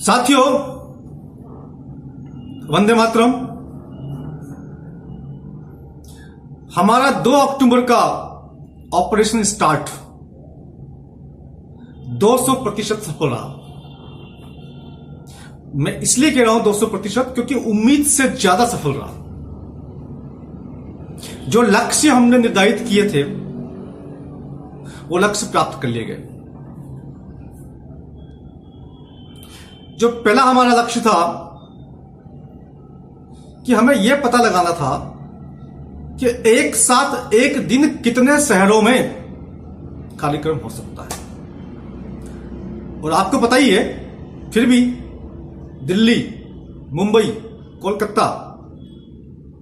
साथियों, वंदे मातरम। हमारा 2 अक्टूबर का ऑपरेशन स्टार्ट 200% सफल रहा। मैं इसलिए कह रहा हूं 200% क्योंकि उम्मीद से ज्यादा सफल रहा। जो लक्ष्य हमने निर्धारित किए थे वो लक्ष्य प्राप्त कर लिए गए। जो पहला हमारा लक्ष्य था कि हमें यह पता लगाना था कि एक साथ एक दिन कितने शहरों में कार्यक्रम हो सकता है। और आपको पता ही है, फिर भी दिल्ली, मुंबई, कोलकाता,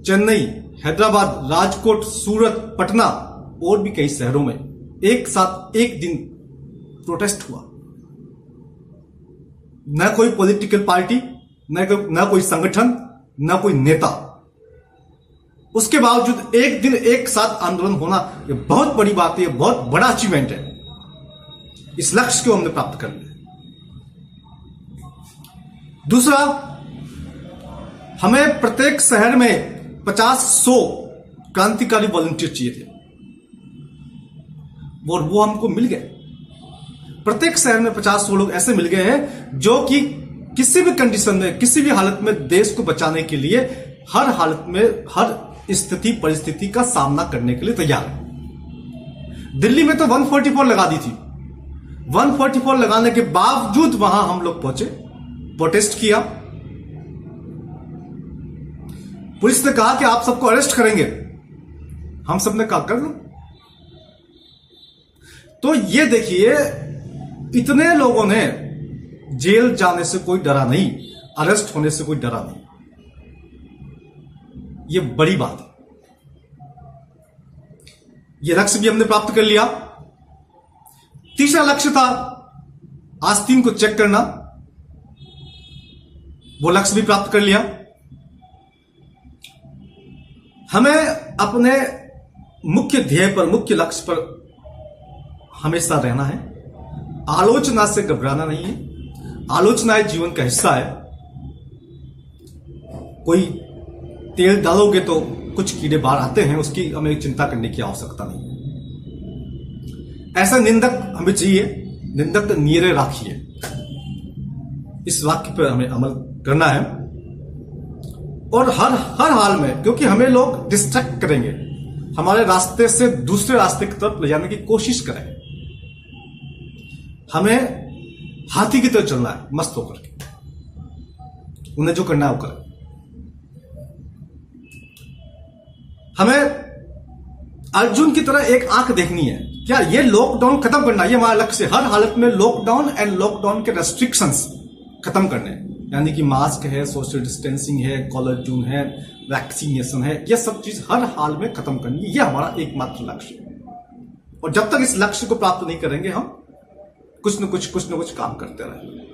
चेन्नई, हैदराबाद, राजकोट, सूरत, पटना और भी कई शहरों में एक साथ एक दिन प्रोटेस्ट हुआ। न कोई पॉलिटिकल पार्टी, न कोई संगठन, न कोई नेता। उसके बावजूद एक दिन एक साथ आंदोलन होना ये बहुत बड़ी बात है, बहुत बड़ा अचीवमेंट है। इस लक्ष्य को हमने प्राप्त कर लिया। दूसरा, हमें प्रत्येक शहर में 50-100 क्रांतिकारी वॉलंटियर चाहिए थे और वो हमको मिल गए। प्रत्येक शहर में 50-100 लोग ऐसे मिल गए हैं जो कि किसी भी कंडीशन में, किसी भी हालत में देश को बचाने के लिए हर हालत में, हर स्थिति परिस्थिति का सामना करने के लिए तैयार है। दिल्ली में तो 144 लगा दी थी। 144 लगाने के बावजूद वहां हम लोग पहुंचे, प्रोटेस्ट किया। पुलिस ने कहा कि आप सबको अरेस्ट करेंगे। हम सबने कहा कर लो। तो ये देखिए, इतने लोगों ने जेल जाने से कोई डरा नहीं, अरेस्ट होने से कोई डरा नहीं। ये बड़ी बात है। ये लक्ष्य भी हमने प्राप्त कर लिया। तीसरा लक्ष्य था आस्तीन को चेक करना, वो लक्ष्य भी प्राप्त कर लिया। हमें अपने मुख्य ध्येय पर, मुख्य लक्ष्य पर हमेशा रहना है। आलोचना से घबराना नहीं है। आलोचनाएं जीवन का हिस्सा है। कोई तेल डालोगे तो कुछ कीड़े बाहर आते हैं, उसकी हमें चिंता करने की आवश्यकता नहीं है। ऐसा निंदक हमें चाहिए, निंदक नीरे राखिए। इस वाक्य पर हमें अमल करना है और हर हाल में, क्योंकि हमें लोग डिस्ट्रैक्ट करेंगे, हमारे रास्ते से दूसरे रास्ते की तरफ ले जाने की कोशिश करेंगे। हमें हाथी की तरह चलना है, मस्त होकर के। उन्हें जो करना है वो करें। हमें अर्जुन की तरह एक आंख देखनी है। क्या ये लॉकडाउन खत्म करना, ये हमारा लक्ष्य है। हर हालत में लॉकडाउन एंड लॉकडाउन के रेस्ट्रिक्शंस खत्म करने, यानी कि मास्क है, सोशल डिस्टेंसिंग है, कॉलर ट्यून है, वैक्सीनेशन है, ये सब चीज हर हाल में खत्म करनी है। ये हमारा एकमात्र लक्ष्य है। और जब तक इस लक्ष्य को प्राप्त नहीं करेंगे, हम कुछ न कुछ काम करते रहेंगे।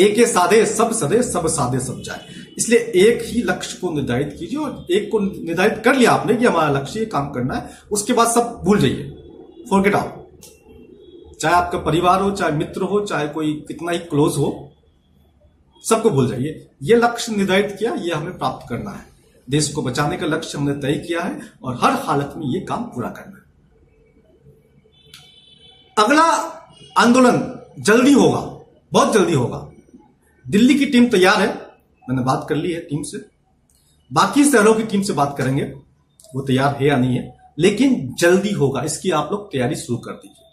एक ये साधे सब सदे, सब साधे सब जाए। इसलिए एक ही लक्ष्य को निर्धारित कीजिए और एक को निर्धारित कर लिया आपने कि हमारा लक्ष्य ये काम करना है, उसके बाद सब भूल जाइए, फॉरगेट आउट। चाहे आपका परिवार हो, चाहे मित्र हो, चाहे कोई कितना ही क्लोज हो, सबको भूल जाइए। ये लक्ष्य निर्धारित किया, ये हमें प्राप्त करना है। देश को बचाने का लक्ष्य हमने तय किया है और हर हालत में ये काम पूरा करना है। अगला आंदोलन जल्दी होगा, बहुत जल्दी होगा। दिल्ली की टीम तैयार है, मैंने बात कर ली है टीम से। बाकी शहरों की टीम से बात करेंगे वो तैयार है या नहीं है, लेकिन जल्दी होगा। इसकी आप लोग तैयारी शुरू कर दीजिए।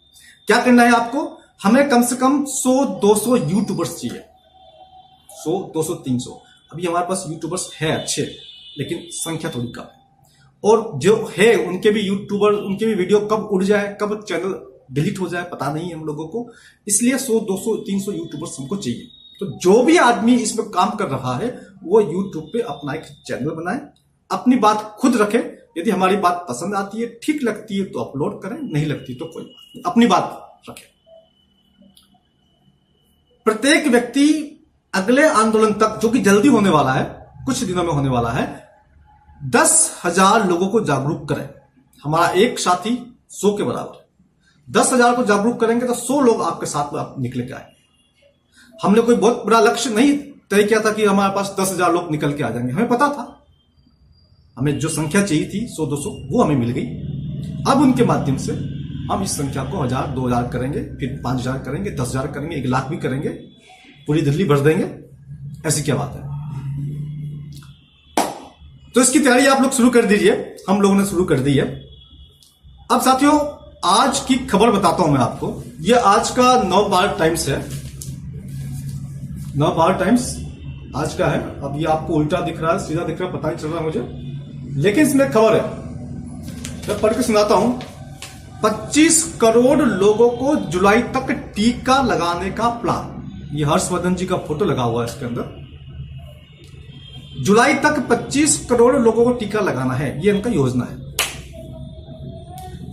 क्या करना है आपको? हमें कम से कम 100-200 यूट्यूबर्स चाहिए। 100, 200, 300। अभी हमारे पास यूट्यूबर्स है अच्छे, लेकिन संख्या थोड़ी कम है। और जो है उनके भी यूट्यूबर, उनके भी वीडियो कब उड़ जाए, कब चैनल डिलीट हो जाए, पता नहीं है हम लोगों को। इसलिए 100, 200, 300 यूट्यूबर्स हमको चाहिए। तो जो भी आदमी इसमें काम कर रहा है वो यूट्यूब पे अपना एक चैनल बनाए, अपनी बात खुद रखे। यदि हमारी बात पसंद आती है, ठीक लगती है तो अपलोड करें, नहीं लगती तो कोई बात नहीं, अपनी बात रखें। प्रत्येक व्यक्ति अगले आंदोलन तक, जो कि जल्दी होने वाला है, कुछ दिनों में होने वाला है, 10,000 लोगों को जागरूक करें। हमारा एक साथी 100 के बराबर है। 10,000 को जागरूक करेंगे तो 100 लोग आपके साथ में आप निकले के आए। हमने कोई बहुत बड़ा लक्ष्य नहीं तय किया था कि हमारे पास 10,000 लोग निकल के आ जाएंगे। हमें पता था हमें जो संख्या चाहिए थी 100-200 वो हमें मिल गई। अब उनके माध्यम से हम इस संख्या को 1,000 2,000 करेंगे, फिर 5,000 करेंगे, 10,000 करेंगे, 1,00,000 भी करेंगे, पूरी दिल्ली भर देंगे। ऐसी क्या बात है। तो इसकी तैयारी आप लोग शुरू कर दीजिए, हम लोगों ने शुरू कर दी है। अब साथियों आज की खबर बताता हूं मैं आपको। यह आज का नवभारत टाइम्स है, नवभारत टाइम्स आज का है। अब ये आपको उल्टा दिख रहा है सीधा दिख रहा है पता नहीं चल रहा मुझे, लेकिन इसमें खबर है, मैं पढ़ के सुनाता हूं। 25 करोड़ लोगों को जुलाई तक टीका लगाने का प्लान। ये हर्षवर्धन जी का फोटो लगा हुआ है इसके अंदर। जुलाई तक 25 करोड़ लोगों को टीका लगाना है, ये इनका योजना है।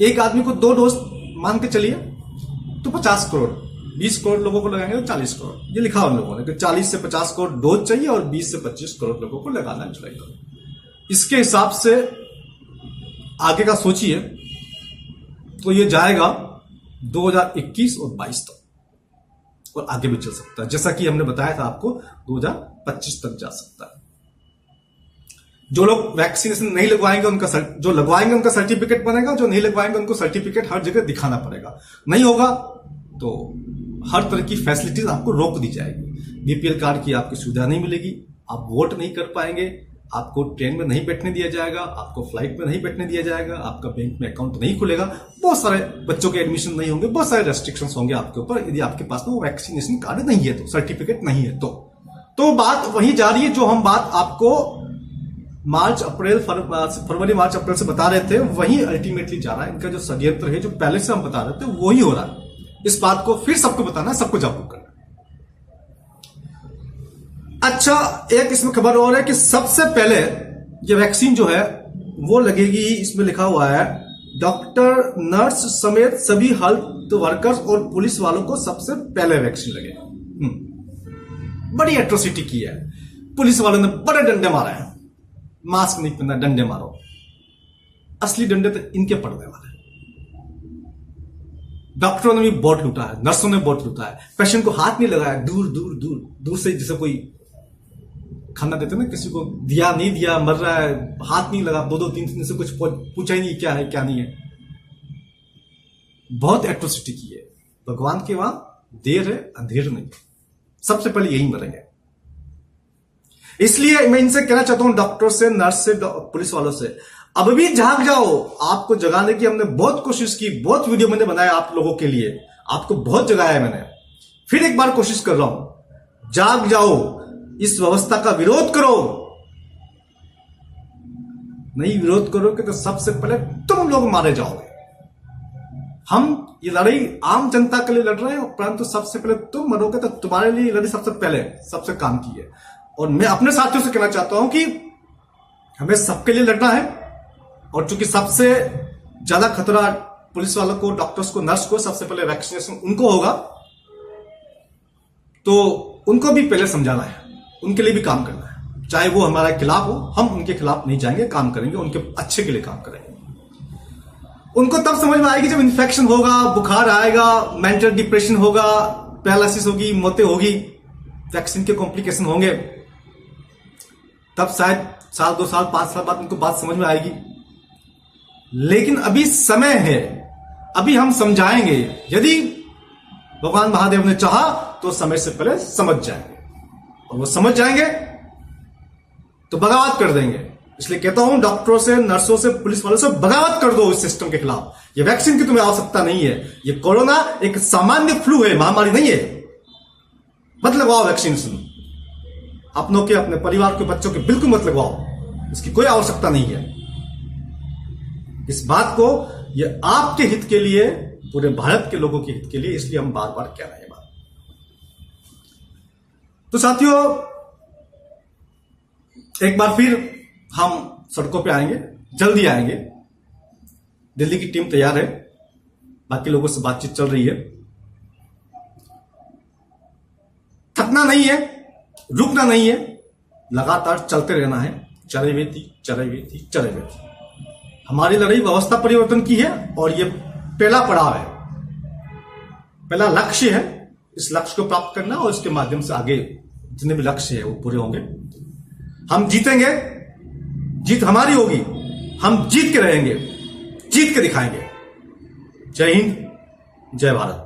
एक आदमी को 2 डोज मान के चलिए तो 50 करोड़, 20 करोड़ लोगों को लगाएंगे तो 40 करोड़। ये लिखा उन लोगों ने कि 40 से 50 करोड़ डोज चाहिए और 20 से 25 करोड़ लोगों को लगाना है जुलाई तक। इसके हिसाब से आगे का सोचिए तो ये जाएगा 2021 और 22 तक, और आगे भी चल सकता है, जैसा कि हमने बताया था आपको 2025 तक जा सकता है। जो लोग वैक्सीनेशन नहीं लगवाएंगे उनका जो लगवाएंगे उनका सर्टिफिकेट बनेगा, जो नहीं लगवाएंगे उनको सर्टिफिकेट हर जगह दिखाना पड़ेगा। नहीं होगा तो हर तरह की फैसिलिटीज आपको रोक दी जाएगी। बीपीएल कार्ड की आपकी सुविधा नहीं मिलेगी, आप वोट नहीं कर पाएंगे, आपको ट्रेन में नहीं बैठने दिया जाएगा, आपको फ्लाइट में नहीं बैठने दिया जाएगा, आपका बैंक में अकाउंट नहीं खुलेगा, बहुत सारे बच्चों के एडमिशन नहीं होंगे, बहुत सारे रेस्ट्रिक्शंस होंगे आपके ऊपर यदि आपके पास में वो वैक्सीनेशन कार्ड नहीं है तो, सर्टिफिकेट नहीं है तो बात वही जा रही है जो हम बात आपको फरवरी मार्च अप्रैल से बता रहे थे, वही अल्टीमेटली जा रहा है। इनका जो षड्यंत्र है जो पहले से हम बता रहे थे वही हो रहा है। इस बात को फिर सबको बताना है, सबको जागरूक करना। अच्छा, एक इसमें खबर और है कि सबसे पहले ये वैक्सीन जो है वो लगेगी, इसमें लिखा हुआ है डॉक्टर नर्स समेत सभी हेल्थ वर्कर्स और पुलिस वालों को सबसे पहले वैक्सीन लगेगा। बड़ी एट्रोसिटी की है, पुलिस वालों ने बड़े डंडे मारे हैं, मास्क नहीं पहनना डंडे मारो। असली डंडे तो इनके पड़ने वाले। डॉक्टरों ने भी बहुत लूटा है, नर्सों ने बहुत लूटा है, पेशेंट को हाथ नहीं लगाया, दूर दूर दूर दूर से जैसे कोई खाना देते ना, किसी को दिया नहीं दिया, मर रहा है, हाथ नहीं लगा, 2-3 दिन से कुछ पूछा ही नहीं क्या है क्या नहीं है। बहुत एट्रोसिटी की है। भगवान के वहां देर है अंधेर नहीं, सबसे पहले यही मरेंगे। इसलिए मैं इनसे कहना चाहता हूं, डॉक्टर से, नर्स से, पुलिस वालों से, अब भी जाग जाओ। आपको जगाने की हमने बहुत कोशिश की, बहुत वीडियो मैंने बनाया आप लोगों के लिए, आपको बहुत जगाया है मैंने, फिर एक बार कोशिश कर रहा हूं, जाग जाओ, इस व्यवस्था का विरोध करो। नहीं विरोध करोगे तो सबसे पहले तुम लोग मारे जाओगे। हम ये लड़ाई आम जनता के लिए लड़ रहे हैं, परंतु सबसे पहले तुम मरोगे तो तुम्हारे लिए लड़ाई सबसे पहले सबसे काम की है। और मैं अपने साथियों से कहना चाहता हूं कि हमें सबके लिए लड़ना है, और चूंकि सबसे ज्यादा खतरा पुलिस वालों को, डॉक्टर्स को, नर्स को सबसे पहले वैक्सीनेशन उनको होगा, तो उनको भी पहले समझाना है, उनके लिए भी काम करना है। चाहे वो हमारे खिलाफ हो, हम उनके खिलाफ नहीं जाएंगे, काम करेंगे, उनके अच्छे के लिए काम करेंगे। उनको तब समझ में आएगी जब इन्फेक्शन होगा, बुखार आएगा, मेंटल डिप्रेशन होगा, पैरालिसिस होगी, मौतें होगी, वैक्सीन के कॉम्प्लिकेशन होंगे, तब शायद 1 साल 2 साल 5 साल बाद उनको बात समझ में आएगी। लेकिन अभी समय है, अभी हम समझाएंगे। यदि भगवान महादेव ने चाहा तो समय से पहले समझ जाएंगे, और वो समझ जाएंगे तो बगावत कर देंगे। इसलिए कहता हूं, डॉक्टरों से, नर्सों से, पुलिस वालों से बगावत कर दो इस सिस्टम के खिलाफ। ये वैक्सीन की तुम्हें आवश्यकता नहीं है। ये कोरोना एक सामान्य फ्लू है, महामारी नहीं है। मत लगवाओ वैक्सीन, अपनों के, अपने परिवार के बच्चों के बिल्कुल मत लगवाओ, इसकी कोई आवश्यकता नहीं है। इस बात को, ये आपके हित के लिए, पूरे भारत के लोगों के हित के लिए, इसलिए हम बार बार कह रहे हैं बात। तो साथियों, एक बार फिर हम सड़कों पे आएंगे, जल्दी आएंगे। दिल्ली की टीम तैयार है, बाकी लोगों से बातचीत चल रही है। थकना नहीं है, रुकना नहीं है, लगातार चलते रहना है। चले हुए थी। हमारी लड़ाई व्यवस्था परिवर्तन की है, और ये पहला पड़ाव है, पहला लक्ष्य है। इस लक्ष्य को प्राप्त करना और इसके माध्यम से आगे जितने भी लक्ष्य है वो पूरे होंगे। हम जीतेंगे, जीत हमारी होगी, हम जीत के रहेंगे, जीत के दिखाएंगे। जय हिंद, जय भारत।